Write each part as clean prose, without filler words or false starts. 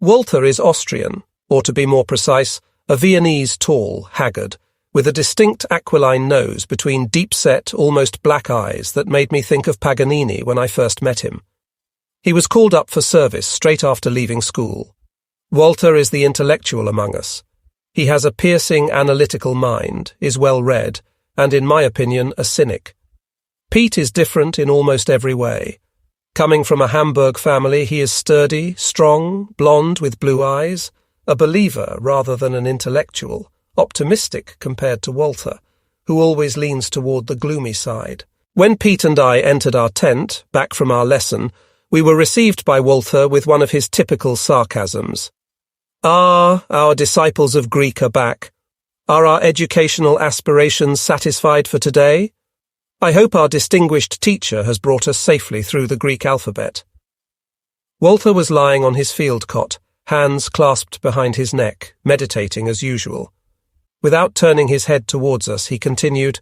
Walter is Austrian, or to be more precise, a Viennese tall, haggard, with a distinct aquiline nose between deep-set, almost black eyes that made me think of Paganini when I first met him. He was called up for service straight after leaving school. Walter is the intellectual among us. He has a piercing, analytical mind, is well-read, and, in my opinion, a cynic. Pete is different in almost every way. Coming from a Hamburg family, he is sturdy, strong, blonde with blue eyes, a believer rather than an intellectual, optimistic compared to Walter, who always leans toward the gloomy side. When Pete and I entered our tent, back from our lesson, we were received by Walter with one of his typical sarcasms. "Ah, our disciples of Greek are back. Are our educational aspirations satisfied for today? I hope our distinguished teacher has brought us safely through the Greek alphabet." Walter was lying on his field cot, hands clasped behind his neck, meditating as usual. Without turning his head towards us, he continued,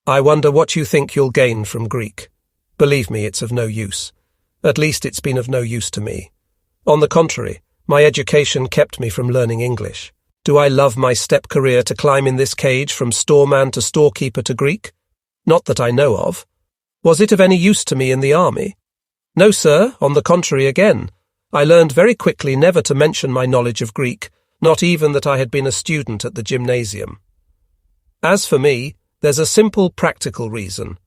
"I wonder what you think you'll gain from Greek. Believe me, it's of no use. At least it's been of no use to me. On the contrary, my education kept me from learning English. Do I love my step career to climb in this cage from storeman to storekeeper to Greek? Not that I know of. Was it of any use to me in the army? No, sir, on the contrary again. I learned very quickly never to mention my knowledge of Greek, not even that I had been a student at the gymnasium. As for me, there's a simple practical reason."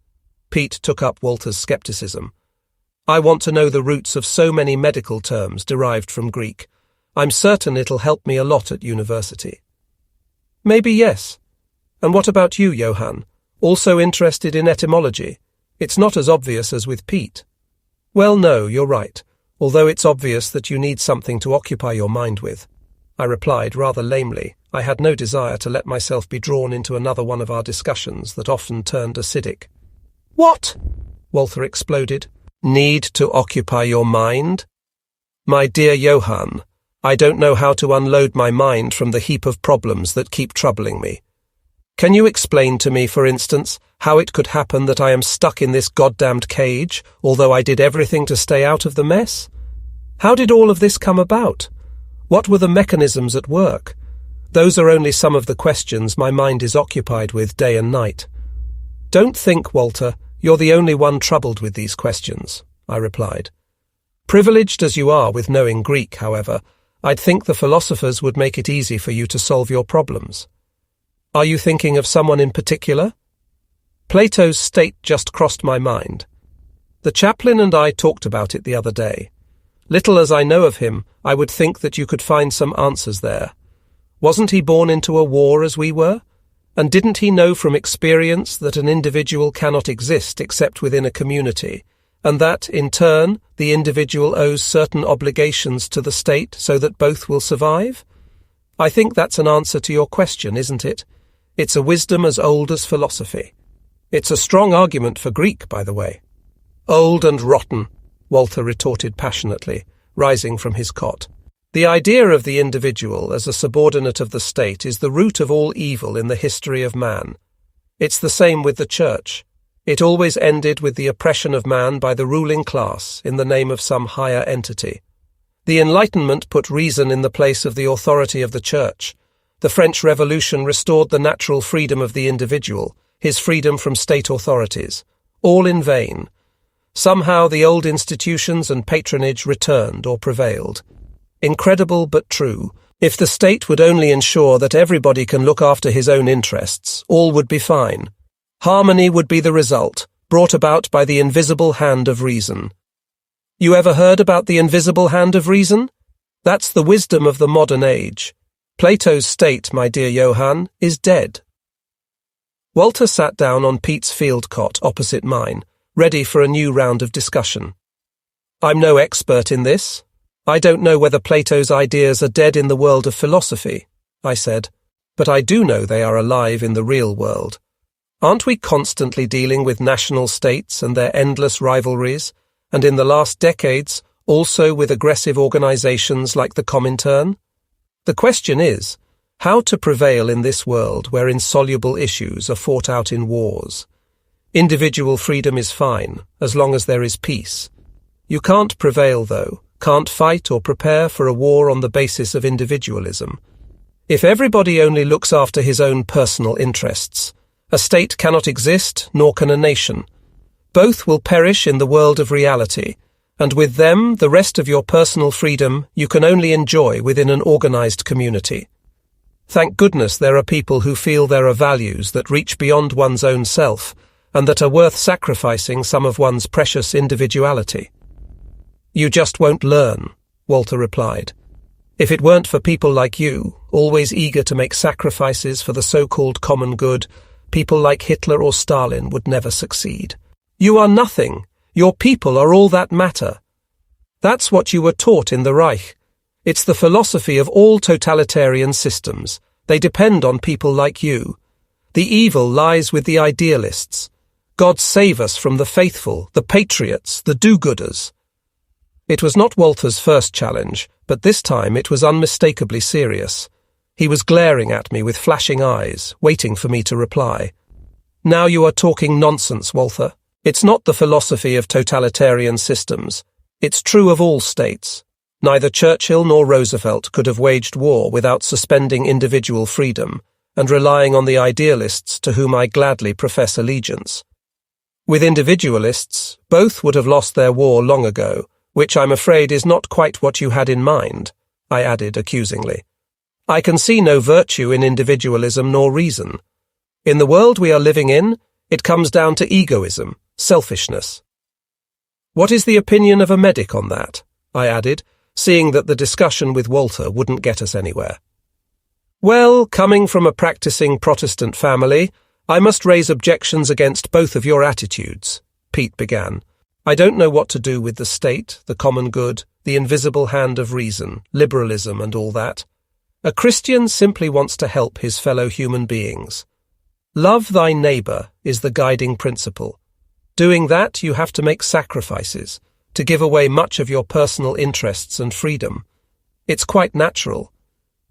Pete took up Walter's skepticism. "I want to know the roots of so many medical terms derived from Greek. I'm certain it'll help me a lot at university." "Maybe yes. And what about you, Johann? Also interested in etymology? It's not as obvious as with Pete." "Well, no, you're right, although it's obvious that you need something to occupy your mind with," I replied rather lamely. I had no desire to let myself be drawn into another one of our discussions that often turned acidic. "What?" Walter exploded. "Need to occupy your mind? My dear Johann, I don't know how to unload my mind from the heap of problems that keep troubling me. Can you explain to me, for instance, how it could happen that I am stuck in this goddamned cage, although I did everything to stay out of the mess? How did all of this come about? What were the mechanisms at work? Those are only some of the questions my mind is occupied with day and night." "Don't think, Walter, you're the only one troubled with these questions," I replied. "Privileged as you are with knowing Greek, however, I'd think the philosophers would make it easy for you to solve your problems. Are you thinking of someone in particular?" Plato's state just crossed my mind. The chaplain and I talked about it the other day. Little as I know of him, I would think that you could find some answers there. Wasn't he born into a war as we were? And didn't he know from experience that an individual cannot exist except within a community, and that, in turn, the individual owes certain obligations to the state so that both will survive? I think that's an answer to your question, isn't it? It's a wisdom as old as philosophy. It's a strong argument for Greek, by the way." "Old and rotten," Walter retorted passionately, rising from his cot. "The idea of the individual as a subordinate of the state is the root of all evil in the history of man. It's the same with the church. It always ended with the oppression of man by the ruling class in the name of some higher entity. The Enlightenment put reason in the place of the authority of the church. The French Revolution restored the natural freedom of the individual, his freedom from state authorities. All in vain. Somehow the old institutions and patronage returned or prevailed. Incredible but true. If the state would only ensure that everybody can look after his own interests, all would be fine. Harmony would be the result, brought about by the invisible hand of reason. You ever heard about the invisible hand of reason? That's the wisdom of the modern age. Plato's state, my dear Johann, is dead." Walter sat down on Pete's field cot opposite mine, ready for a new round of discussion. "I'm no expert in this. I don't know whether Plato's ideas are dead in the world of philosophy," I said, "but I do know they are alive in the real world. Aren't we constantly dealing with national states and their endless rivalries, and in the last decades also with aggressive organizations like the Comintern? The question is, how to prevail in this world where insoluble issues are fought out in wars. Individual freedom is fine, as long as there is peace. You can't prevail, though, can't fight or prepare for a war on the basis of individualism. If everybody only looks after his own personal interests, a state cannot exist, nor can a nation. Both will perish in the world of reality, and with them, the rest of your personal freedom you can only enjoy within an organized community. Thank goodness there are people who feel there are values that reach beyond one's own self, and that are worth sacrificing some of one's precious individuality. You just won't learn, Walter replied. If it weren't for people like you, always eager to make sacrifices for the so-called common good, people like Hitler or Stalin would never succeed. You are nothing. Your people are all that matter. That's what you were taught in the Reich. It's the philosophy of all totalitarian systems. They depend on people like you. The evil lies with the idealists. God save us from the faithful, the patriots, the do-gooders. It was not Walter's first challenge, but this time it was unmistakably serious. He was glaring at me with flashing eyes, waiting for me to reply. Now you are talking nonsense, Walter. It's not the philosophy of totalitarian systems. It's true of all states. Neither Churchill nor Roosevelt could have waged war without suspending individual freedom and relying on the idealists to whom I gladly profess allegiance. With individualists, both would have lost their war long ago, which I'm afraid is not quite what you had in mind, I added accusingly. I can see no virtue in individualism nor reason. In the world we are living in, it comes down to egoism, selfishness. What is the opinion of a medic on that? I added, seeing that the discussion with Walter wouldn't get us anywhere. Well, coming from a practicing Protestant family, I must raise objections against both of your attitudes, Pete began. I don't know what to do with the state, the common good, the invisible hand of reason, liberalism and all that. A Christian simply wants to help his fellow human beings. Love thy neighbour is the guiding principle. Doing that, you have to make sacrifices, to give away much of your personal interests and freedom. It's quite natural.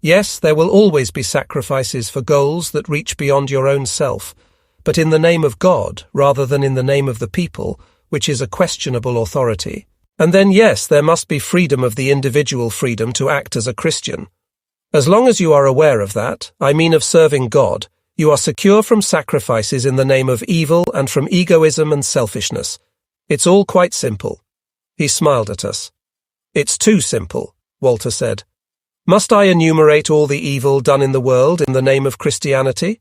Yes, there will always be sacrifices for goals that reach beyond your own self, but in the name of God rather than in the name of the people, which is a questionable authority. And then yes, there must be freedom of the individual freedom to act as a Christian. As long as you are aware of that, I mean of serving God, you are secure from sacrifices in the name of evil and from egoism and selfishness. It's all quite simple. He smiled at us. It's too simple, Walter said. Must I enumerate all the evil done in the world in the name of Christianity?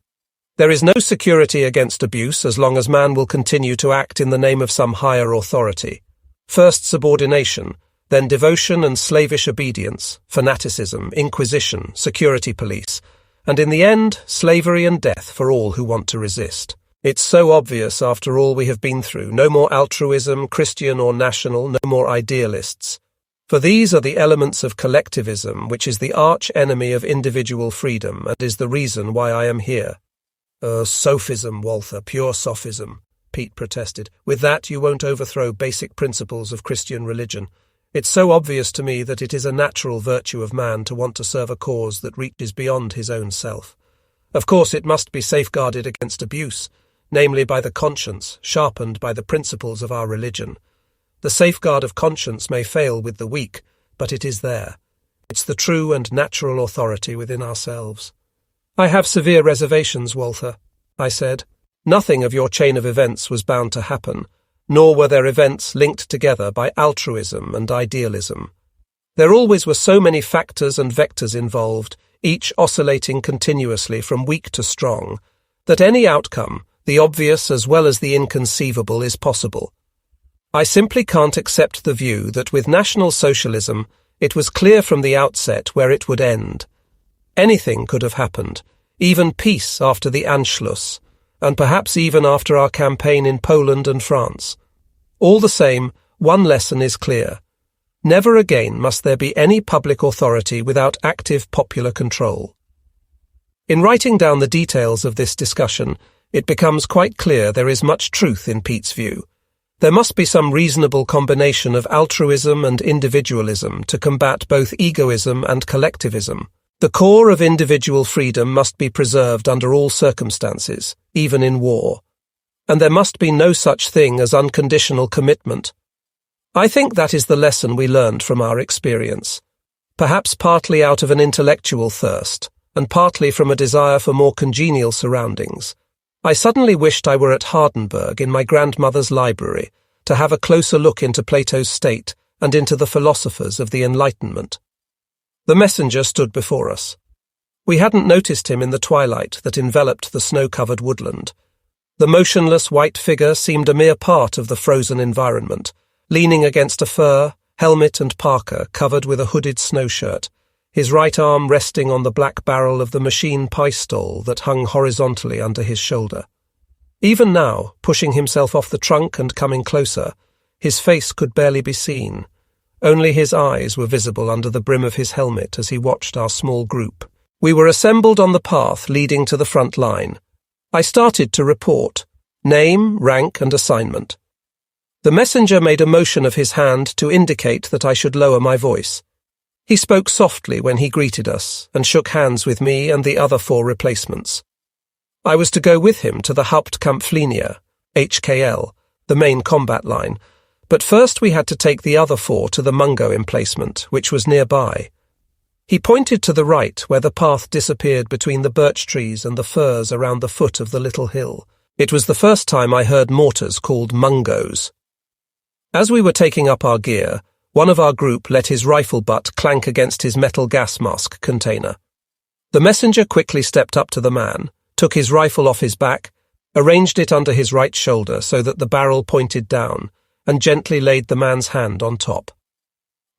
There is no security against abuse as long as man will continue to act in the name of some higher authority. First subordination, then devotion and slavish obedience, fanaticism, inquisition, security police, and in the end, slavery and death for all who want to resist. It's so obvious after all we have been through. No more altruism, Christian or national, no more idealists. For these are the elements of collectivism, which is the arch enemy of individual freedom and is the reason why I am here. Sophism, Walter, pure sophism, Pete protested. With that you won't overthrow basic principles of Christian religion. It's so obvious to me that it is a natural virtue of man to want to serve a cause that reaches beyond his own self. Of course it must be safeguarded against abuse, namely by the conscience, sharpened by the principles of our religion. The safeguard of conscience may fail with the weak, but it is there. It's the true and natural authority within ourselves. I have severe reservations, Walter, I said. Nothing of your chain of events was bound to happen, nor were there events linked together by altruism and idealism. There always were so many factors and vectors involved, each oscillating continuously from weak to strong, that any outcome, the obvious as well as the inconceivable, is possible. I simply can't accept the view that with National Socialism it was clear from the outset where it would end. Anything could have happened, even peace after the Anschluss, and perhaps even after our campaign in Poland and France. All the same, one lesson is clear. Never again must there be any public authority without active popular control. In writing down the details of this discussion, it becomes quite clear there is much truth in Pete's view. There must be some reasonable combination of altruism and individualism to combat both egoism and collectivism. The core of individual freedom must be preserved under all circumstances, even in war. And there must be no such thing as unconditional commitment. I think that is the lesson we learned from our experience, perhaps partly out of an intellectual thirst, and partly from a desire for more congenial surroundings. I suddenly wished I were at Hardenberg in my grandmother's library to have a closer look into Plato's state and into the philosophers of the Enlightenment. The messenger stood before us. We hadn't noticed him in the twilight that enveloped the snow-covered woodland. The motionless white figure seemed a mere part of the frozen environment, leaning against a fur, helmet and parka covered with a hooded snowshirt, his right arm resting on the black barrel of the machine pistol that hung horizontally under his shoulder. Even now, pushing himself off the trunk and coming closer, his face could barely be seen. Only his eyes were visible under the brim of his helmet as he watched our small group. We were assembled on the path leading to the front line. I started to report, name, rank, and assignment. The messenger made a motion of his hand to indicate that I should lower my voice. He spoke softly when he greeted us and shook hands with me and the other 4 replacements. I was to go with him to the Hauptkampflinie, HKL, the main combat line, but first we had to take the other 4 to the Mungo emplacement, which was nearby. He pointed to the right where the path disappeared between the birch trees and the firs around the foot of the little hill. It was the first time I heard mortars called Mungos. As we were taking up our gear, one of our group let his rifle butt clank against his metal gas mask container. The messenger quickly stepped up to the man, took his rifle off his back, arranged it under his right shoulder so that the barrel pointed down, and gently laid the man's hand on top.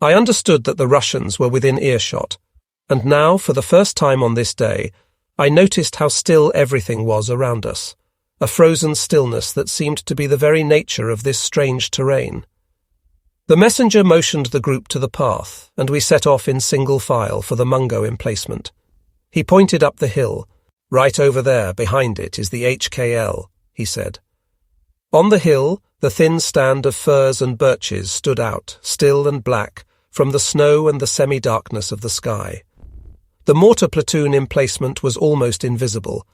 I understood that the Russians were within earshot, and now, for the first time on this day, I noticed how still everything was around us, a frozen stillness that seemed to be the very nature of this strange terrain. The messenger motioned the group to the path, and we set off in single file for the Mungo emplacement. He pointed up the hill. Right over there, behind it, is the HKL, he said. On the hill, the thin stand of firs and birches stood out, still and black, from the snow and the semi-darkness of the sky. The mortar platoon emplacement was almost invisible.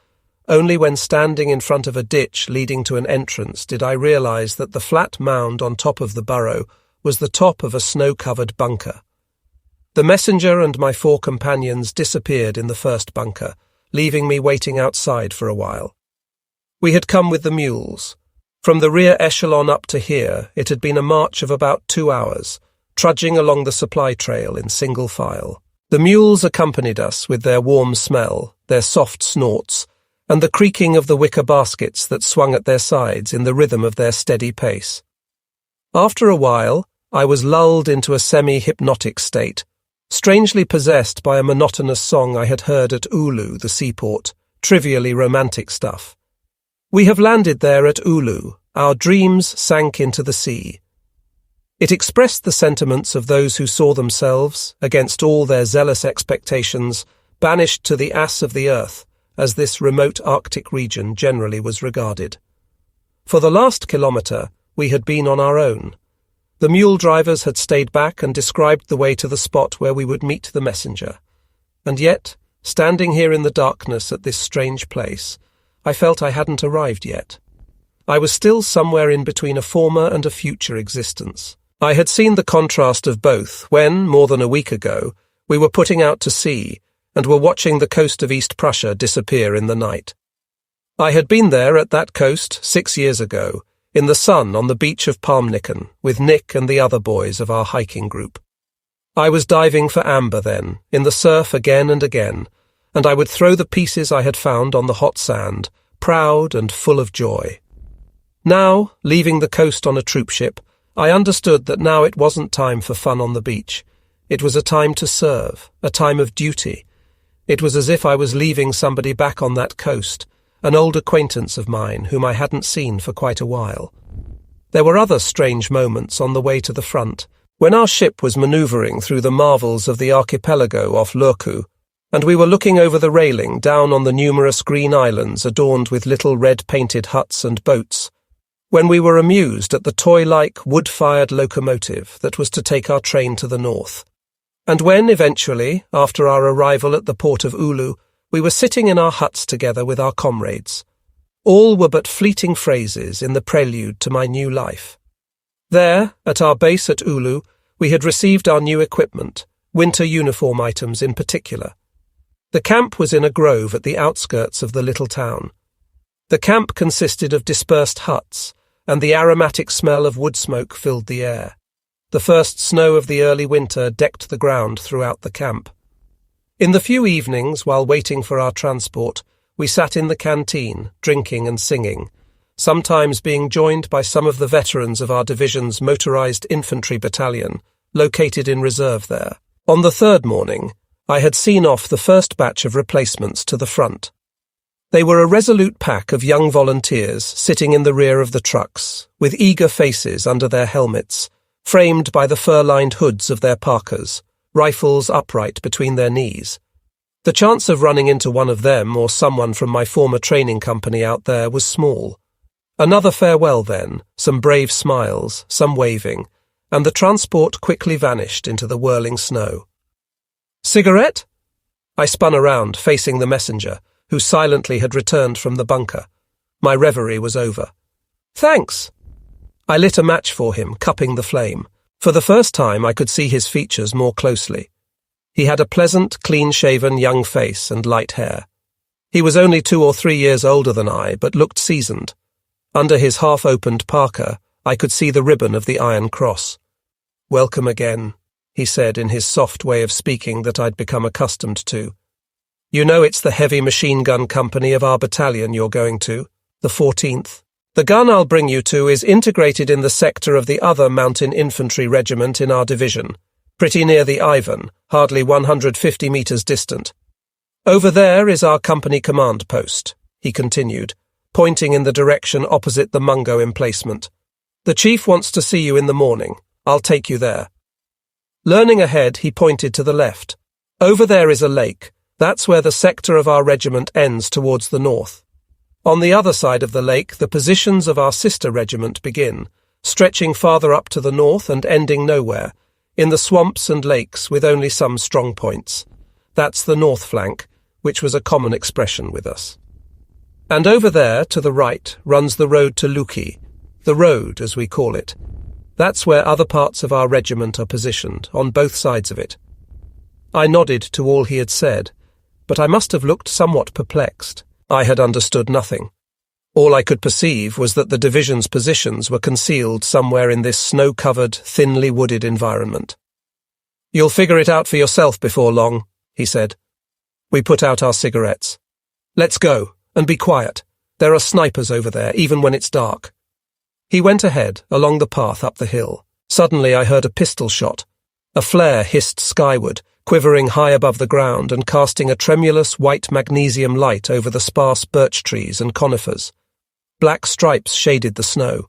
Only when standing in front of a ditch leading to an entrance did I realize that the flat mound on top of the burrow was the top of a snow-covered bunker. The messenger and my 4 companions disappeared in the first bunker, leaving me waiting outside for a while. We had come with the mules. From the rear echelon up to here, it had been a march of about 2 hours, trudging along the supply trail in single file. The mules accompanied us with their warm smell, their soft snorts, and the creaking of the wicker baskets that swung at their sides in the rhythm of their steady pace. After a while, I was lulled into a semi-hypnotic state, strangely possessed by a monotonous song I had heard at Oulu, the seaport, trivially romantic stuff. We have landed there at Oulu, our dreams sank into the sea. It expressed the sentiments of those who saw themselves, against all their zealous expectations, banished to the ass of the earth, as this remote Arctic region generally was regarded. For the last kilometre, we had been on our own. The mule drivers had stayed back and described the way to the spot where we would meet the messenger. And yet, standing here in the darkness at this strange place, I felt I hadn't arrived yet. I was still somewhere in between a former and a future existence. I had seen the contrast of both when, more than a week ago, we were putting out to sea and were watching the coast of East Prussia disappear in the night. I had been there at that coast 6 years ago, in the sun on the beach of Palmnicken, with Nick and the other boys of our hiking group. I was diving for amber then, in the surf again and again, and I would throw the pieces I had found on the hot sand, proud and full of joy. Now, leaving the coast on a troop ship, I understood that now it wasn't time for fun on the beach. It was a time to serve, a time of duty. It was as if I was leaving somebody back on that coast, an old acquaintance of mine whom I hadn't seen for quite a while. There were other strange moments on the way to the front, when our ship was manoeuvring through the marvels of the archipelago off Lurku, and we were looking over the railing down on the numerous green islands adorned with little red-painted huts and boats, when we were amused at the toy-like wood-fired locomotive that was to take our train to the north, and when, eventually, after our arrival at the port of Oulu, we were sitting in our huts together with our comrades. All were but fleeting phrases in the prelude to my new life. There, at our base at Ulu, we had received our new equipment, winter uniform items in particular. The camp was in a grove at the outskirts of the little town. The camp consisted of dispersed huts, and the aromatic smell of wood smoke filled the air. The first snow of the early winter decked the ground throughout the camp. In the few evenings, while waiting for our transport, we sat in the canteen, drinking and singing, sometimes being joined by some of the veterans of our division's motorized infantry battalion, located in reserve there. On the third morning, I had seen off the first batch of replacements to the front. They were a resolute pack of young volunteers sitting in the rear of the trucks, with eager faces under their helmets, framed by the fur-lined hoods of their parkas, rifles upright between their knees. The chance of running into one of them or someone from my former training company out there was small. Another farewell then, some brave smiles, some waving, and the transport quickly vanished into the whirling snow. "Cigarette?" I spun around, facing the messenger, who silently had returned from the bunker. My reverie was over. "Thanks." I lit a match for him, cupping the flame. For the first time I could see his features more closely. He had a pleasant, clean-shaven young face and light hair. He was only 2 or 3 years older than I, but looked seasoned. Under his half-opened parka, I could see the ribbon of the Iron Cross. "Welcome again," he said in his soft way of speaking that I'd become accustomed to. "You know it's the heavy machine gun company of our battalion you're going to, the 14th. The gun I'll bring you to is integrated in the sector of the other mountain infantry regiment in our division, pretty near the Ivan, hardly 150 meters distant. Over there is our company command post," he continued, pointing in the direction opposite the Mungo emplacement. "The chief wants to see you in the morning. I'll take you there." Learning ahead, he pointed to the left. "Over there is a lake. That's where the sector of our regiment ends towards the north. On the other side of the lake, the positions of our sister regiment begin, stretching farther up to the north and ending nowhere, in the swamps and lakes with only some strong points. That's the north flank, which was a common expression with us. And over there, to the right, runs the road to Luki, the road, as we call it. That's where other parts of our regiment are positioned, on both sides of it." I nodded to all he had said, but I must have looked somewhat perplexed. I had understood nothing. All I could perceive was that the division's positions were concealed somewhere in this snow-covered, thinly wooded environment. "You'll figure it out for yourself before long," he said. We put out our cigarettes. "Let's go, and be quiet. There are snipers over there, even when it's dark." He went ahead, along the path up the hill. Suddenly I heard a pistol shot. A flare hissed skyward, quivering high above the ground and casting a tremulous white magnesium light over the sparse birch trees and conifers. Black stripes shaded the snow.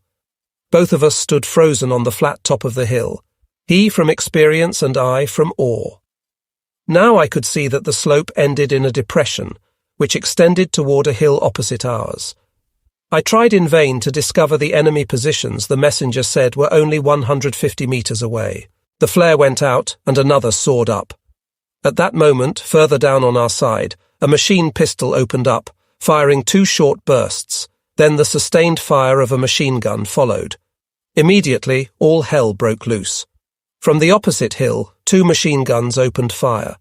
Both of us stood frozen on the flat top of the hill, he from experience and I from awe. Now I could see that the slope ended in a depression, which extended toward a hill opposite ours. I tried in vain to discover the enemy positions the messenger said were only 150 meters away. The flare went out, and another soared up. At that moment, further down on our side, a machine pistol opened up, firing 2 short bursts. Then the sustained fire of a machine gun followed. Immediately, all hell broke loose. From the opposite hill, 2 machine guns opened fire.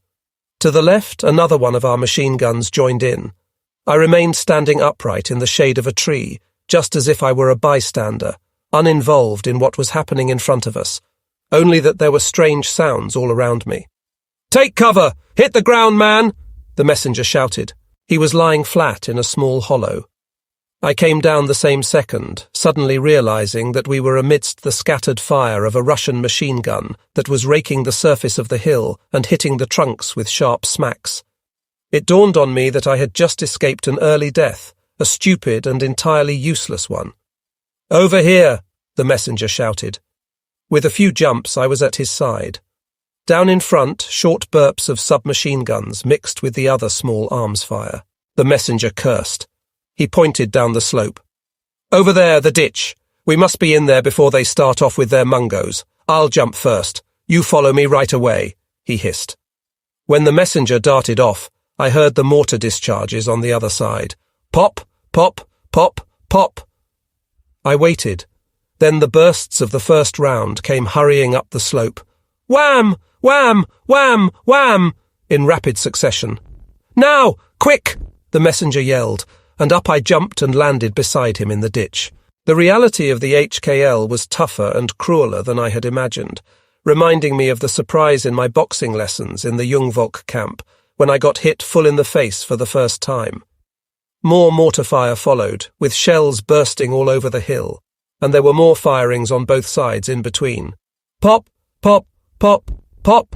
To the left, another one of our machine guns joined in. I remained standing upright in the shade of a tree, just as if I were a bystander, uninvolved in what was happening in front of us, only that there were strange sounds all around me. "Take cover! Hit the ground, man!" the messenger shouted. He was lying flat in a small hollow. I came down the same second, suddenly realizing that we were amidst the scattered fire of a Russian machine gun that was raking the surface of the hill and hitting the trunks with sharp smacks. It dawned on me that I had just escaped an early death, a stupid and entirely useless one. "Over here!" the messenger shouted. With a few jumps, I was at his side. Down in front, short burps of submachine guns mixed with the other small arms fire. The messenger cursed. He pointed down the slope. "Over there, the ditch. We must be in there before they start off with their mungos. I'll jump first. You follow me right away," he hissed. When the messenger darted off, I heard the mortar discharges on the other side. Pop, pop, pop, pop. I waited, Then the bursts of the first round came hurrying up the slope. Wham! Wham! Wham! Wham! In rapid succession. Now! Quick! The messenger yelled, and up I jumped and landed beside him in the ditch. The reality of the HKL was tougher and crueler than I had imagined, reminding me of the surprise in my boxing lessons in the Jungvolk camp, when I got hit full in the face for the first time. More mortar fire followed, with shells bursting all over the hill, and there were more firings on both sides in between. Pop, pop, pop, pop.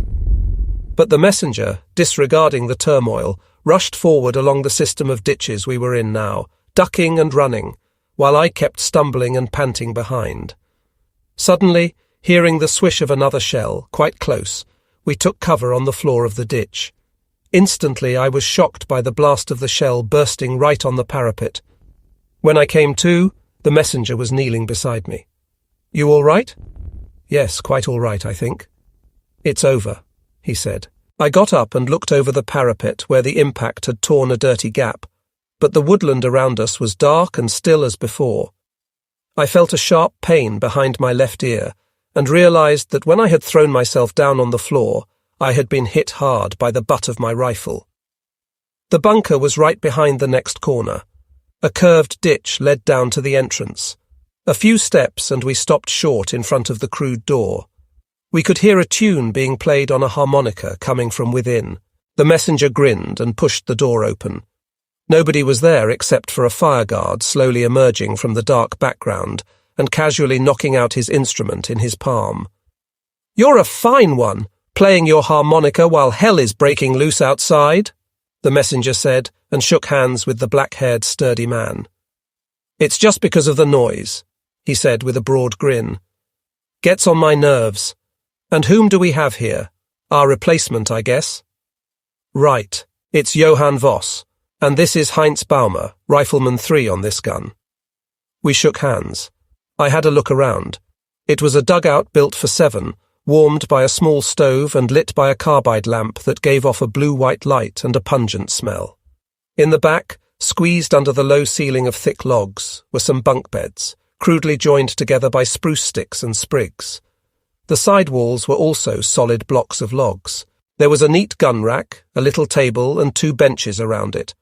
But the messenger, disregarding the turmoil, rushed forward along the system of ditches we were in now, ducking and running, while I kept stumbling and panting behind. Suddenly, hearing the swish of another shell, quite close, we took cover on the floor of the ditch. Instantly I was shocked by the blast of the shell bursting right on the parapet. When I came to, the messenger was kneeling beside me. You all right? Yes, quite all right, I think. It's over, he said. I got up and looked over the parapet where the impact had torn a dirty gap, but the woodland around us was dark and still as before. I felt a sharp pain behind my left ear and realized that when I had thrown myself down on the floor, I had been hit hard by the butt of my rifle. The bunker was right behind the next corner. A curved ditch led down to the entrance. A few steps and we stopped short in front of the crude door. We could hear a tune being played on a harmonica coming from within. The messenger grinned and pushed the door open. Nobody was there except for a fireguard slowly emerging from the dark background and casually knocking out his instrument in his palm. You're a fine one, playing your harmonica while hell is breaking loose outside, the messenger said, and shook hands with the black-haired sturdy man. It's just because of the noise, he said with a broad grin. Gets on my nerves. And whom do we have here? Our replacement, I guess. Right, it's Johann Voss, and this is Heinz Baumer, Rifleman 3 on this gun. We shook hands. I had a look around. It was a dugout built for 7, warmed by a small stove and lit by a carbide lamp that gave off a blue-white light and a pungent smell. In the back, squeezed under the low ceiling of thick logs, were some bunk beds, crudely joined together by spruce sticks and sprigs. The side walls were also solid blocks of logs. There was a neat gun rack, a little table, and 2 benches around it.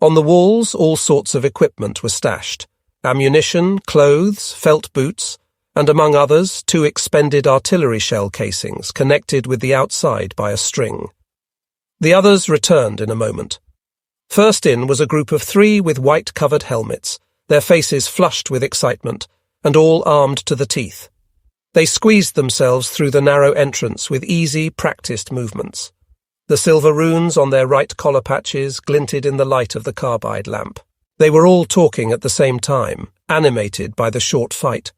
On the walls, all sorts of equipment were stashed. Ammunition, clothes, felt boots, and among others, 2 expended artillery shell casings connected with the outside by a string. The others returned in a moment. First in was a group of 3 with white-covered helmets, their faces flushed with excitement, and all armed to the teeth. They squeezed themselves through the narrow entrance with easy, practiced movements. The silver runes on their right collar patches glinted in the light of the carbide lamp. They were all talking at the same time, animated by the short fight.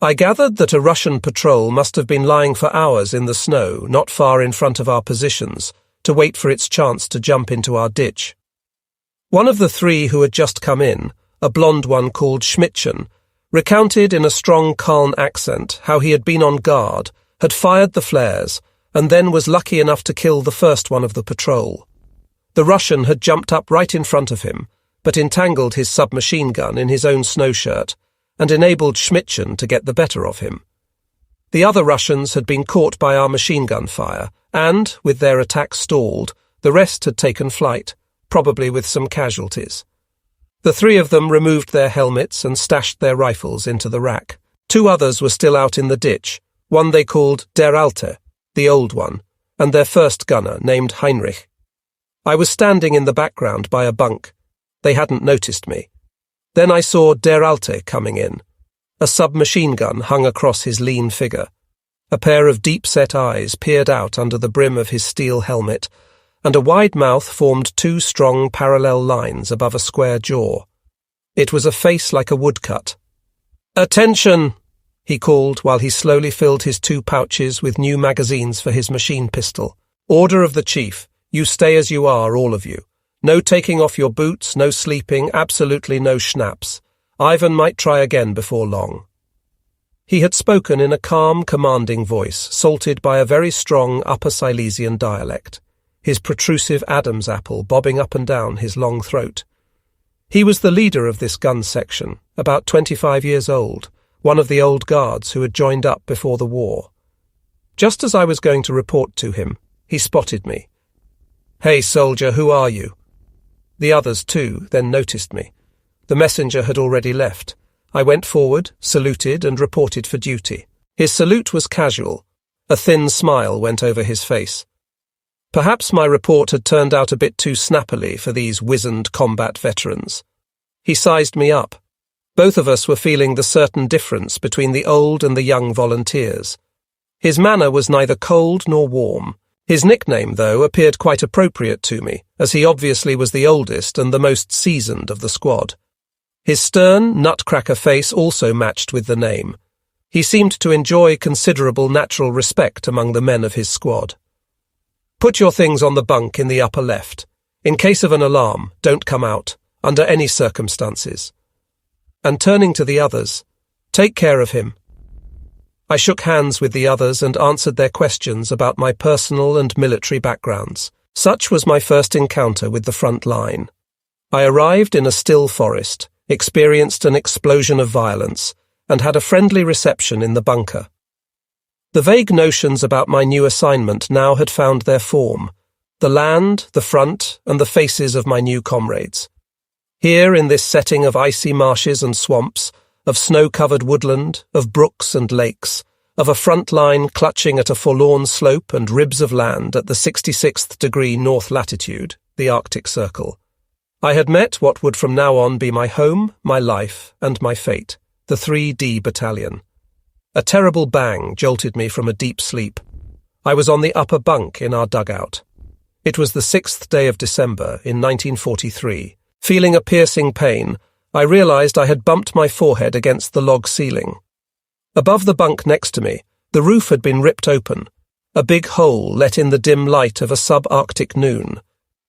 I gathered that a Russian patrol must have been lying for hours in the snow, not far in front of our positions, to wait for its chance to jump into our ditch. One of the 3 who had just come in, a blonde one called Schmidtchen, recounted in a strong Caln accent how he had been on guard, had fired the flares, and then was lucky enough to kill the first one of the patrol. The Russian had jumped up right in front of him, but entangled his submachine gun in his own snow shirt, and enabled Schmidtchen to get the better of him. The other Russians had been caught by our machine gun fire, and, with their attack stalled, the rest had taken flight, probably with some casualties. The 3 of them removed their helmets and stashed their rifles into the rack. 2 others were still out in the ditch, one they called Der Alte, the old one, and their first gunner, named Heinrich. I was standing in the background by a bunk. They hadn't noticed me. Then I saw Der Alte coming in. A submachine gun hung across his lean figure. A pair of deep-set eyes peered out under the brim of his steel helmet, and a wide mouth formed 2 strong parallel lines above a square jaw. It was a face like a woodcut. "Attention!" he called while he slowly filled his 2 pouches with new magazines for his machine pistol. "Order of the chief. You stay as you are, all of you. No taking off your boots, no sleeping, absolutely no schnapps. Ivan might try again before long." He had spoken in a calm, commanding voice, salted by a very strong Upper Silesian dialect, his protrusive Adam's apple bobbing up and down his long throat. He was the leader of this gun section, about 25 years old, one of the old guards who had joined up before the war. Just as I was going to report to him, he spotted me. "Hey, soldier, who are you?" The others, too, then noticed me. The messenger had already left. I went forward, saluted, and reported for duty. His salute was casual. A thin smile went over his face. Perhaps my report had turned out a bit too snappily for these wizened combat veterans. He sized me up. Both of us were feeling the certain difference between the old and the young volunteers. His manner was neither cold nor warm. His nickname, though, appeared quite appropriate to me, as he obviously was the oldest and the most seasoned of the squad. His stern, nutcracker face also matched with the name. He seemed to enjoy considerable natural respect among the men of his squad. "Put your things on the bunk in the upper left. In case of an alarm, don't come out, under any circumstances." And turning to the others, "Take care of him." I shook hands with the others and answered their questions about my personal and military backgrounds. Such was my first encounter with the front line. I arrived in a still forest, experienced an explosion of violence, and had a friendly reception in the bunker. The vague notions about my new assignment now had found their form: the land, the front, and the faces of my new comrades. Here, in this setting of icy marshes and swamps, of snow-covered woodland, of brooks and lakes, of a front line clutching at a forlorn slope and ribs of land at the 66th degree north latitude, the Arctic Circle, I had met what would from now on be my home, my life, and my fate, the 3D Battalion. A terrible bang jolted me from a deep sleep. I was on the upper bunk in our dugout. It was the 6th day of December in 1943. Feeling a piercing pain, I realized I had bumped my forehead against the log ceiling. Above the bunk next to me, the roof had been ripped open. A big hole let in the dim light of a subarctic noon.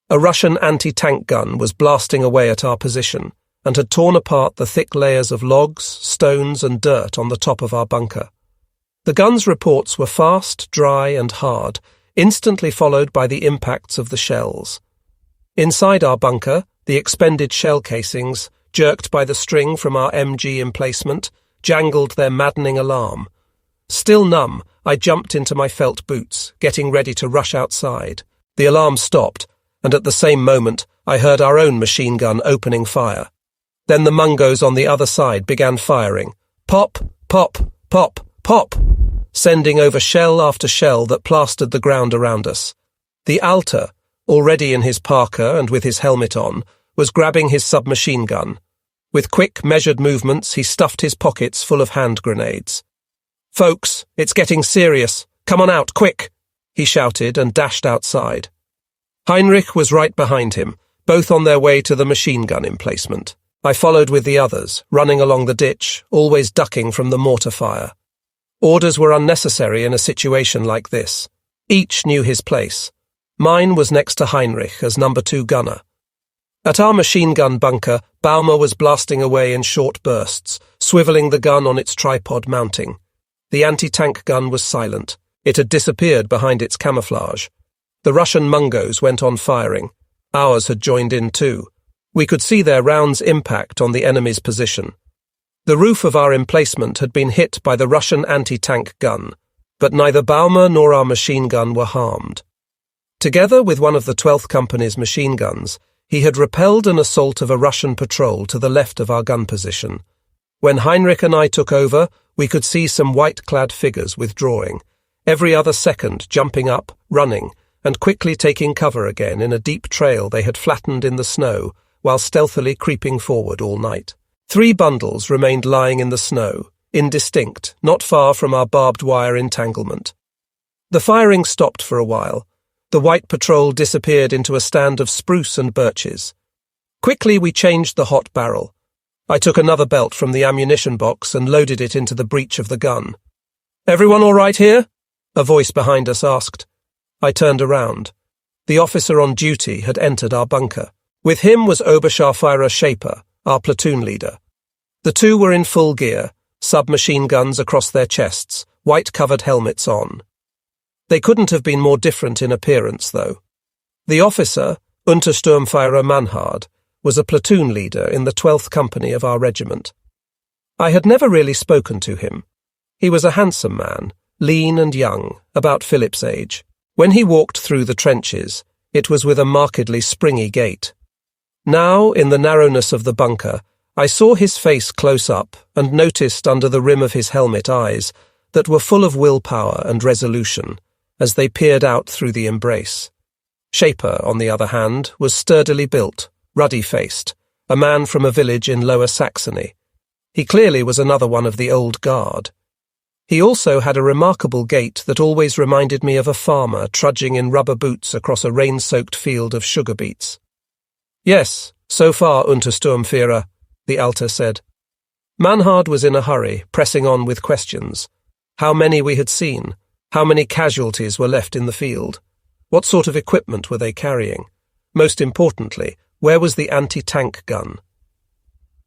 A Russian anti-tank gun was blasting away at our position and had torn apart the thick layers of logs, stones, and dirt on the top of our bunker. The gun's reports were fast, dry, and hard, instantly followed by the impacts of the shells. Inside our bunker, the expended shell casings, jerked by the string from our MG emplacement, jangled their maddening alarm. Still numb, I jumped into my felt boots, getting ready to rush outside. The alarm stopped, and at the same moment I heard our own machine gun opening fire. Then the Mungos on the other side began firing. Pop, pop, pop, pop, sending over shell after shell that plastered the ground around us. The Alta, already in his parka and with his helmet on, was grabbing his submachine gun. With quick, measured movements, he stuffed his pockets full of hand grenades. "Folks, it's getting serious. Come on out, quick!" he shouted and dashed outside. Heinrich was right behind him, both on their way to the machine gun emplacement. I followed with the others, running along the ditch, always ducking from the mortar fire. Orders were unnecessary in a situation like this. Each knew his place. Mine was next to Heinrich as number 2 gunner. At our machine gun bunker, Baumer was blasting away in short bursts, swiveling the gun on its tripod mounting. The anti-tank gun was silent. It had disappeared behind its camouflage. The Russian Mungos went on firing. Ours had joined in too. We could see their rounds' impact on the enemy's position. The roof of our emplacement had been hit by the Russian anti-tank gun, but neither Baumer nor our machine gun were harmed. Together with one of the 12th Company's machine guns, he had repelled an assault of a Russian patrol to the left of our gun position. When Heinrich and I took over, we could see some white-clad figures withdrawing, every other second jumping up, running, and quickly taking cover again in a deep trail they had flattened in the snow, while stealthily creeping forward all night. 3 bundles remained lying in the snow, indistinct, not far from our barbed wire entanglement. The firing stopped for a while. The white patrol disappeared into a stand of spruce and birches. Quickly we changed the hot barrel. I took another belt from the ammunition box and loaded it into the breech of the gun. "Everyone all right here?" a voice behind us asked. I turned around. The officer on duty had entered our bunker. With him was Oberscharführer Schaeper, our platoon leader. The two were in full gear, submachine guns across their chests, white-covered helmets on. They couldn't have been more different in appearance, though. The officer, Untersturmführer Manhard, was a platoon leader in the 12th Company of our regiment. I had never really spoken to him. He was a handsome man, lean and young, about Philip's age. When he walked through the trenches, it was with a markedly springy gait. Now, in the narrowness of the bunker, I saw his face close up and noticed under the rim of his helmet eyes that were full of willpower and resolution as they peered out through the embrace. Shaper, on the other hand, was sturdily built, ruddy-faced, a man from a village in Lower Saxony. He clearly was another one of the old guard. He also had a remarkable gait that always reminded me of a farmer trudging in rubber boots across a rain-soaked field of sugar beets. "Yes, so far, Untersturmführer," the Alter said. Mannhard was in a hurry, pressing on with questions. How many we had seen? How many casualties were left in the field? What sort of equipment were they carrying? Most importantly, where was the anti-tank gun?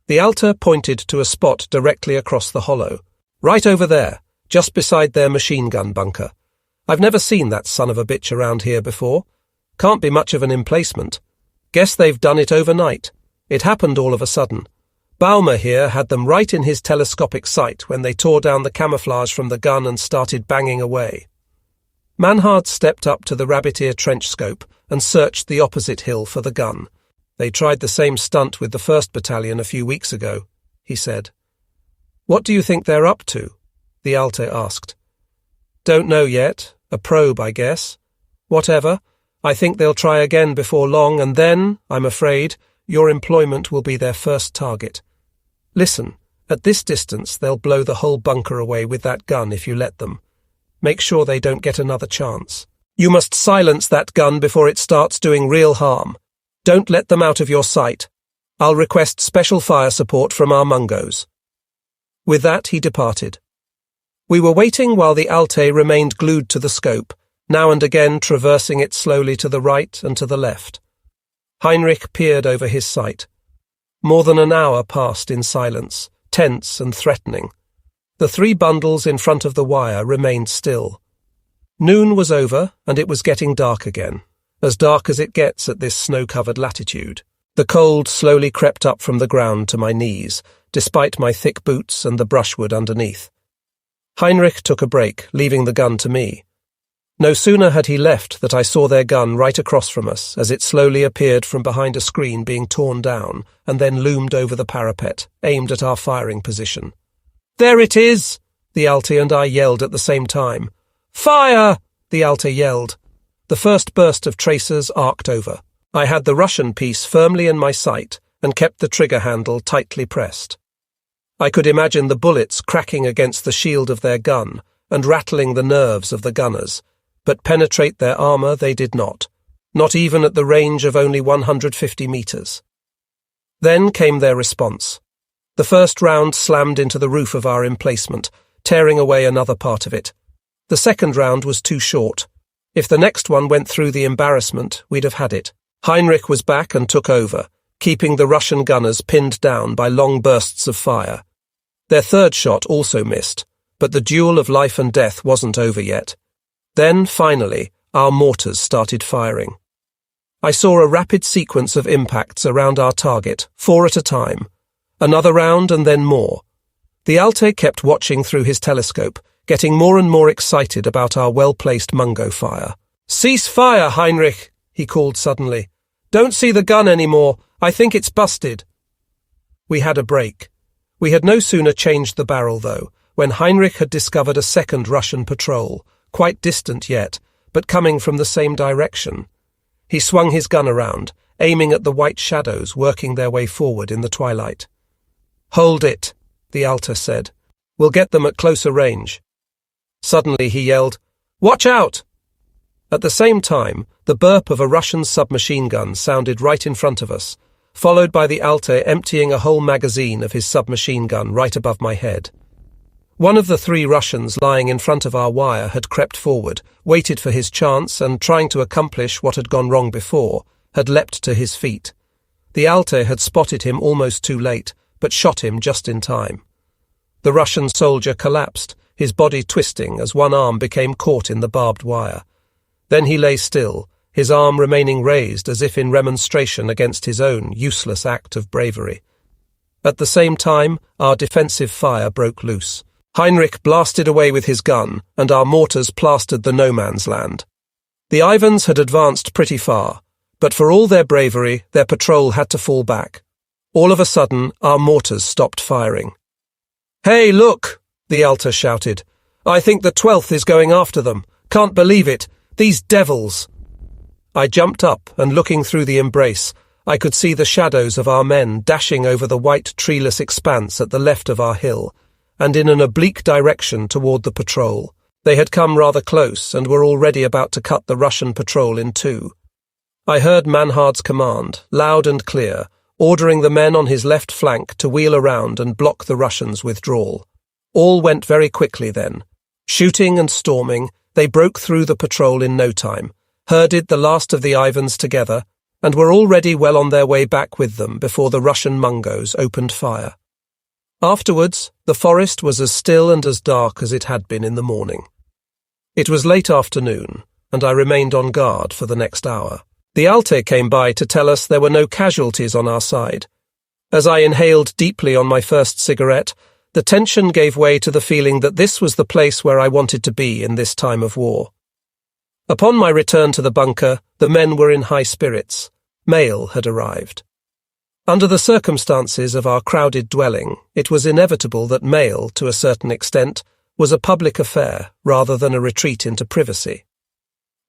The Alter pointed to a spot directly across the hollow. "Right over there, just beside their machine gun bunker. I've never seen that son of a bitch around here before. Can't be much of an emplacement. Guess they've done it overnight. It happened all of a sudden. Baumer here had them right in his telescopic sight when they tore down the camouflage from the gun and started banging away." Mannhard stepped up to the rabbit-ear trench scope and searched the opposite hill for the gun. "They tried the same stunt with the 1st Battalion a few weeks ago," he said. "What do you think they're up to?" the Alter asked. "Don't know yet. A probe, I guess. Whatever. I think they'll try again before long, and then, I'm afraid, your employment will be their first target. Listen, at this distance they'll blow the whole bunker away with that gun if you let them. Make sure they don't get another chance. You must silence that gun before it starts doing real harm. Don't let them out of your sight. I'll request special fire support from our Mungos." With that he departed. We were waiting while the Alter remained glued to the scope, now and again traversing it slowly to the right and to the left. Heinrich peered over his sight. More than an hour passed in silence, tense and threatening. The 3 bundles in front of the wire remained still. Noon was over, and it was getting dark again, as dark as it gets at this snow-covered latitude. The cold slowly crept up from the ground to my knees, despite my thick boots and the brushwood underneath. Heinrich took a break, leaving the gun to me. No sooner had he left that I saw their gun right across from us as it slowly appeared from behind a screen being torn down and then loomed over the parapet, aimed at our firing position. "There it is!" the Alter and I yelled at the same time. "Fire!" the Alter yelled. The first burst of tracers arced over. I had the Russian piece firmly in my sight and kept the trigger handle tightly pressed. I could imagine the bullets cracking against the shield of their gun and rattling the nerves of the gunners, but penetrate their armour they did not even at the range of only 150 metres. Then came their response. The first round slammed into the roof of our emplacement, tearing away another part of it. The second round was too short. If the next one went through the embarrassment, we'd have had it. Heinrich was back and took over, keeping the Russian gunners pinned down by long bursts of fire. Their third shot also missed, but the duel of life and death wasn't over yet. Then, finally, our mortars started firing. I saw a rapid sequence of impacts around our target, 4 at a time. Another round and then more. The Alter kept watching through his telescope, getting more and more excited about our well-placed Mungo fire. "Cease fire, Heinrich," he called suddenly. "Don't see the gun anymore. I think it's busted." We had a break. We had no sooner changed the barrel, though, when Heinrich had discovered a second Russian patrol, quite distant yet, but coming from the same direction. He swung his gun around, aiming at the white shadows working their way forward in the twilight. "Hold it," the Alter said. "We'll get them at closer range." Suddenly he yelled, "Watch out!" At the same time, the burp of a Russian submachine gun sounded right in front of us, followed by the Alter emptying a whole magazine of his submachine gun right above my head. One of the 3 Russians lying in front of our wire had crept forward, waited for his chance, and, trying to accomplish what had gone wrong before, had leapt to his feet. The Alter had spotted him almost too late, but shot him just in time. The Russian soldier collapsed, his body twisting as one arm became caught in the barbed wire. Then he lay still, his arm remaining raised as if in remonstration against his own useless act of bravery. At the same time, our defensive fire broke loose. Heinrich blasted away with his gun, and our mortars plastered the no-man's land. The Ivans had advanced pretty far, but for all their bravery, their patrol had to fall back. All of a sudden, our mortars stopped firing. "Hey, look!" the Alta shouted. "I think the 12th is going after them. Can't believe it. These devils!" I jumped up, and looking through the embrace, I could see the shadows of our men dashing over the white treeless expanse at the left of our hill, and in an oblique direction toward the patrol. They had come rather close and were already about to cut the Russian patrol in two. I heard Manhard's command, loud and clear, ordering the men on his left flank to wheel around and block the Russians' withdrawal. All went very quickly then. Shooting and storming, they broke through the patrol in no time, herded the last of the Ivans together, and were already well on their way back with them before the Russian Mungos opened fire. Afterwards, the forest was as still and as dark as it had been in the morning. It was late afternoon, and I remained on guard for the next hour. The Alte came by to tell us there were no casualties on our side. As I inhaled deeply on my first cigarette, the tension gave way to the feeling that this was the place where I wanted to be in this time of war. Upon my return to the bunker, the men were in high spirits. Mail had arrived. Under the circumstances of our crowded dwelling, it was inevitable that mail, to a certain extent, was a public affair rather than a retreat into privacy.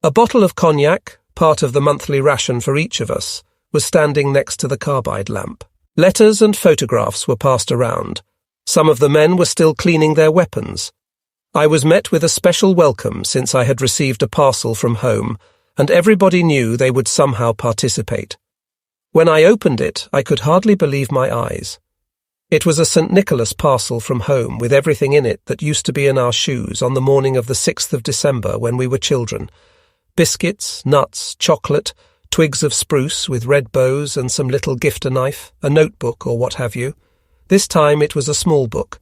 A bottle of cognac, part of the monthly ration for each of us, was standing next to the carbide lamp. Letters and photographs were passed around. Some of the men were still cleaning their weapons. I was met with a special welcome since I had received a parcel from home, and everybody knew they would somehow participate. When I opened it, I could hardly believe my eyes. It was a St. Nicholas parcel from home with everything in it that used to be in our shoes on the morning of the 6th of December when we were children. Biscuits, nuts, chocolate, twigs of spruce with red bows and some little gift-a-knife, a notebook or what have you. This time it was a small book,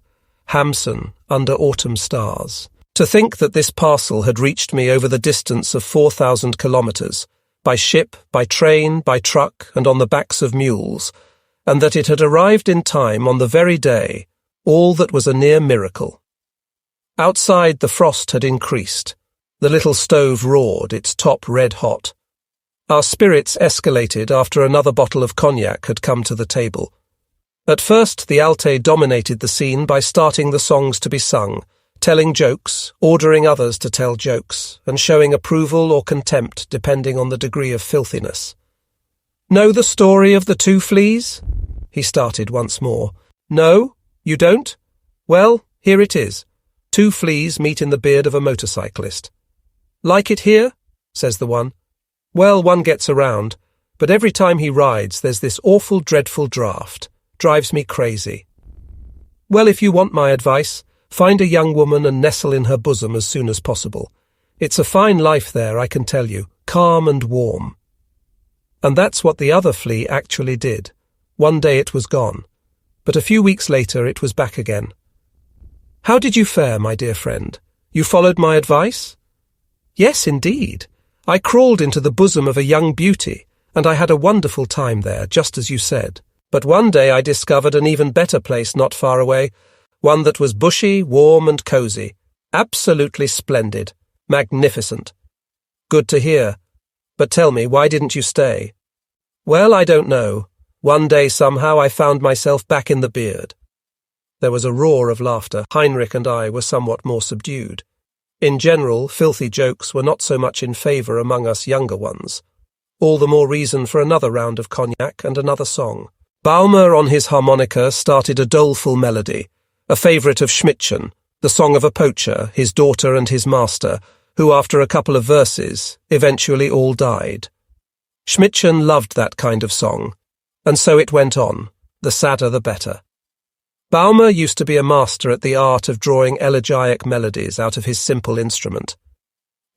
Hamsun, Under Autumn Stars. To think that this parcel had reached me over the distance of 4,000 kilometres, by ship, by train, by truck, and on the backs of mules, and that it had arrived in time on the very day, all that was a near miracle. Outside the frost had increased. The little stove roared, its top red-hot. Our spirits escalated after another bottle of cognac had come to the table. At first the Alte dominated the scene by starting the songs to be sung, telling jokes, ordering others to tell jokes, and showing approval or contempt depending on the degree of filthiness. "Know the story of the two fleas?" he started once more. "No? You don't? Well, here it is. Two fleas meet in the beard of a motorcyclist. Like it here? Says the one. Well, one gets around, but every time he rides there's this awful dreadful draught. Drives me crazy. Well, if you want my advice, find a young woman and nestle in her bosom as soon as possible. It's a fine life there, I can tell you, calm and warm." And that's what the other flea actually did. One day it was gone, but a few weeks later it was back again. How did you fare, my dear friend? You followed my advice? Yes, indeed. I crawled into the bosom of a young beauty, and I had a wonderful time there, just as you said. But one day I discovered an even better place not far away, one that was bushy, warm and cosy, absolutely splendid, magnificent. Good to hear. But tell me, why didn't you stay? Well, I don't know. One day somehow I found myself back in the beard. There was a roar of laughter. Heinrich and I were somewhat more subdued. In general, filthy jokes were not so much in favour among us younger ones. All the more reason for another round of cognac and another song. Baumer on his harmonica started a doleful melody, a favourite of Schmidtchen, the song of a poacher, his daughter and his master, who after a couple of verses eventually all died. Schmidtchen loved that kind of song, and so it went on, the sadder the better. Baumer used to be a master at the art of drawing elegiac melodies out of his simple instrument.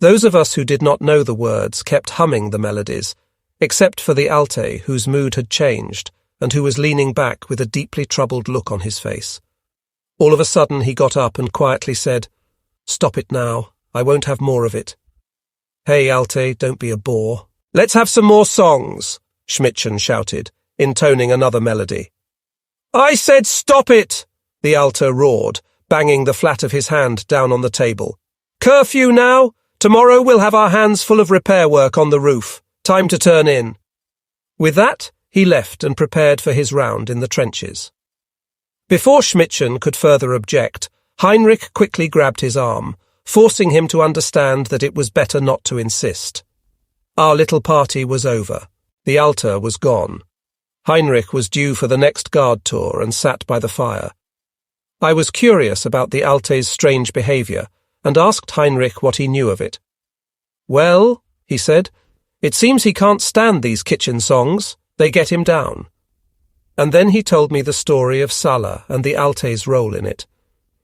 Those of us who did not know the words kept humming the melodies, except for the Alte, whose mood had changed, and who was leaning back with a deeply troubled look on his face. All of a sudden he got up and quietly said, "Stop it now, I won't have more of it." "Hey, Alte, don't be a bore." "Let's have some more songs," Schmidtchen shouted, intoning another melody. "I said stop it!" the Alta roared, banging the flat of his hand down on the table. "Curfew now! Tomorrow we'll have our hands full of repair work on the roof. Time to turn in." With that, he left and prepared for his round in the trenches. Before Schmidtchen could further object, Heinrich quickly grabbed his arm, forcing him to understand that it was better not to insist. Our little party was over. The Alta was gone. Heinrich was due for the next guard tour and sat by the fire. I was curious about the Alta's strange behaviour and asked Heinrich what he knew of it. "Well," he said, "it seems he can't stand these kitchen songs. They get him down." And then he told me the story of Sala and the Alta's role in it.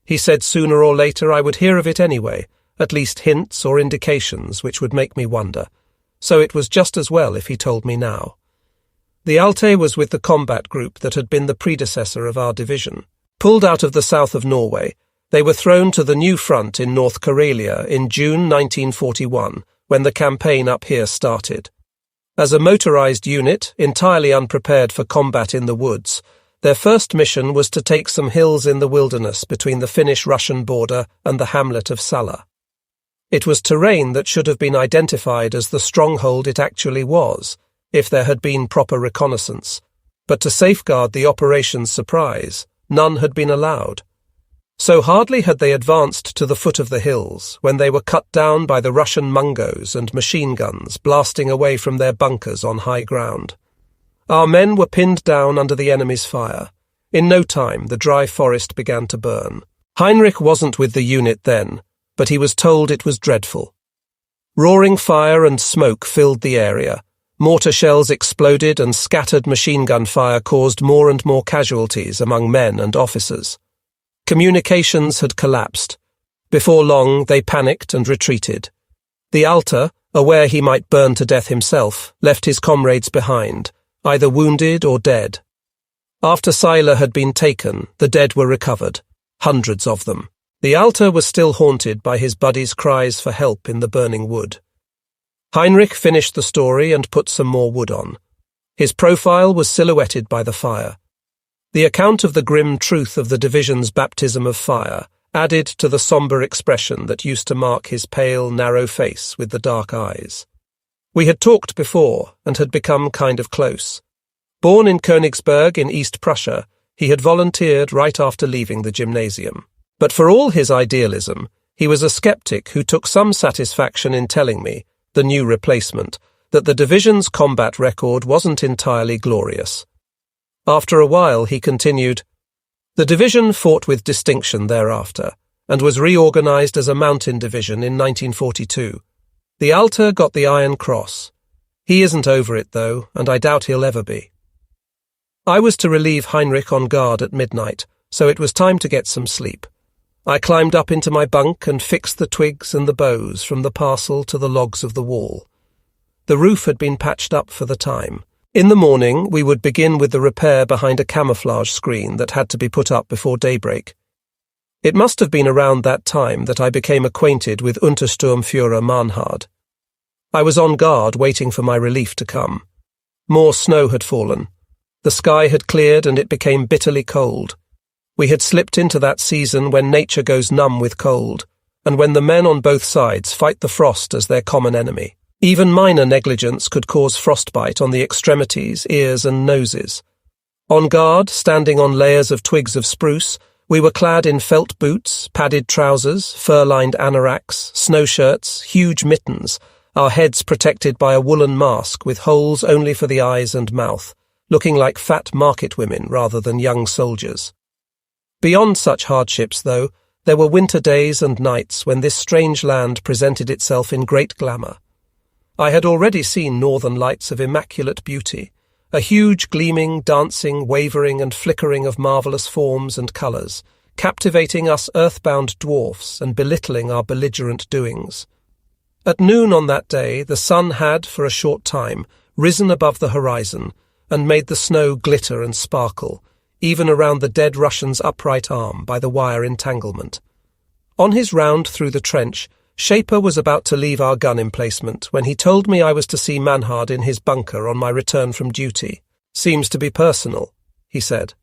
He said sooner or later I would hear of it anyway, at least hints or indications which would make me wonder, so it was just as well if he told me now. The Alta was with the combat group that had been the predecessor of our division. Pulled out of the south of Norway, they were thrown to the new front in North Karelia in June 1941, when the campaign up here started. As a motorized unit, entirely unprepared for combat in the woods, their first mission was to take some hills in the wilderness between the Finnish-Russian border and the hamlet of Sala. It was terrain that should have been identified as the stronghold it actually was, if there had been proper reconnaissance, but to safeguard the operation's surprise, none had been allowed. So hardly had they advanced to the foot of the hills when they were cut down by the Russian Mungos and machine guns blasting away from their bunkers on high ground. Our men were pinned down under the enemy's fire. In no time, the dry forest began to burn. Heinrich wasn't with the unit then, but he was told it was dreadful. Roaring fire and smoke filled the area. Mortar shells exploded and scattered machine gun fire caused more and more casualties among men and officers. Communications had collapsed. Before long, they panicked and retreated. The Alta, aware he might burn to death himself, left his comrades behind, either wounded or dead. After Sila had been taken, the dead were recovered, hundreds of them. The Alta was still haunted by his buddies' cries for help in the burning wood. Heinrich finished the story and put some more wood on. His profile was silhouetted by the fire. The account of the grim truth of the division's baptism of fire added to the sombre expression that used to mark his pale, narrow face with the dark eyes. We had talked before and had become kind of close. Born in Königsberg in East Prussia, he had volunteered right after leaving the gymnasium. But for all his idealism, he was a skeptic who took some satisfaction in telling me, the new replacement, that the division's combat record wasn't entirely glorious. After a while, he continued, "The division fought with distinction thereafter, and was reorganized as a mountain division in 1942. The Alta got the Iron Cross. He isn't over it, though, and I doubt he'll ever be." I was to relieve Heinrich on guard at midnight, so it was time to get some sleep. I climbed up into my bunk and fixed the twigs and the boughs from the parcel to the logs of the wall. The roof had been patched up for the time. In the morning, we would begin with the repair behind a camouflage screen that had to be put up before daybreak. It must have been around that time that I became acquainted with Untersturmführer Mahnhard. I was on guard waiting for my relief to come. More snow had fallen. The sky had cleared and it became bitterly cold. We had slipped into that season when nature goes numb with cold, and when the men on both sides fight the frost as their common enemy. Even minor negligence could cause frostbite on the extremities, ears and noses. On guard, standing on layers of twigs of spruce, we were clad in felt boots, padded trousers, fur-lined anoraks, snow shirts, huge mittens, our heads protected by a woolen mask with holes only for the eyes and mouth, looking like fat market women rather than young soldiers. Beyond such hardships, though, there were winter days and nights when this strange land presented itself in great glamour. I had already seen northern lights of immaculate beauty, a huge gleaming, dancing, wavering and flickering of marvellous forms and colours, captivating us earthbound dwarfs and belittling our belligerent doings. At noon on that day, the sun had, for a short time, risen above the horizon and made the snow glitter and sparkle, even around the dead Russian's upright arm by the wire entanglement. On his round through the trench, Shaper was about to leave our gun emplacement when he told me I was to see Mahnhard in his bunker on my return from duty. "Seems to be personal," he said.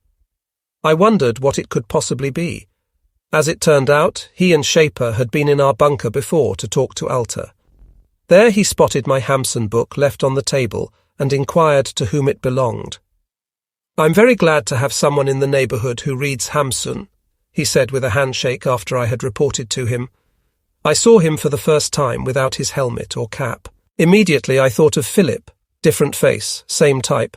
I wondered what it could possibly be. As it turned out, he and Shaper had been in our bunker before to talk to Alta. There he spotted my Hampson book left on the table and inquired to whom it belonged. "I'm very glad to have someone in the neighbourhood who reads Hampson," he said with a handshake after I had reported to him. I saw him for the first time without his helmet or cap. Immediately I thought of Philip, different face, same type.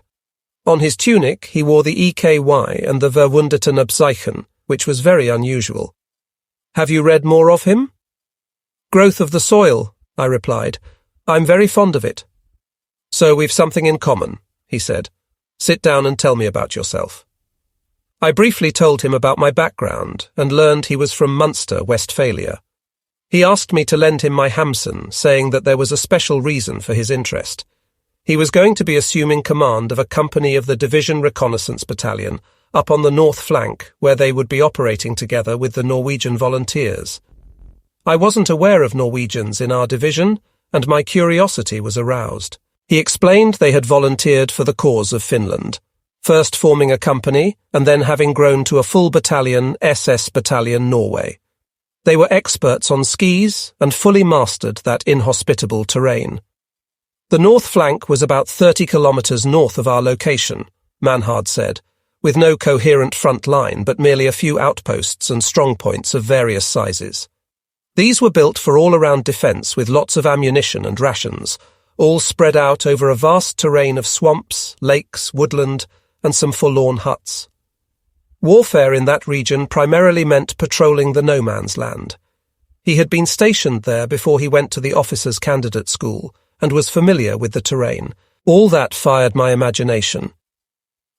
On his tunic he wore the EKY and the Verwundeten Abzeichen, which was very unusual. "Have you read more of him?" "Growth of the Soil," I replied. "I'm very fond of it." "So we've something in common," he said. "Sit down and tell me about yourself." I briefly told him about my background and learned he was from Munster, Westphalia. He asked me to lend him my Hampson, saying that there was a special reason for his interest. He was going to be assuming command of a company of the Division Reconnaissance Battalion up on the north flank, where they would be operating together with the Norwegian volunteers. I wasn't aware of Norwegians in our division, and my curiosity was aroused. He explained they had volunteered for the cause of Finland, first forming a company and then having grown to a full battalion, SS Battalion Norway. They were experts on skis and fully mastered that inhospitable terrain. The north flank was about 30 kilometres north of our location, Manhard said, with no coherent front line but merely a few outposts and strongpoints of various sizes. These were built for all-around defence with lots of ammunition and rations, all spread out over a vast terrain of swamps, lakes, woodland, and some forlorn huts. Warfare in that region primarily meant patrolling the no-man's land. He had been stationed there before he went to the officers' candidate school and was familiar with the terrain. All that fired my imagination.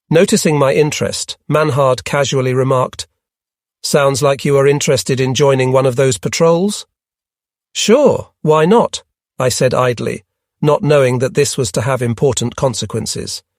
Noticing my interest, Manhard casually remarked, "Sounds like you are interested in joining one of those patrols?" "Sure, why not?" I said idly, not knowing that this was to have important consequences.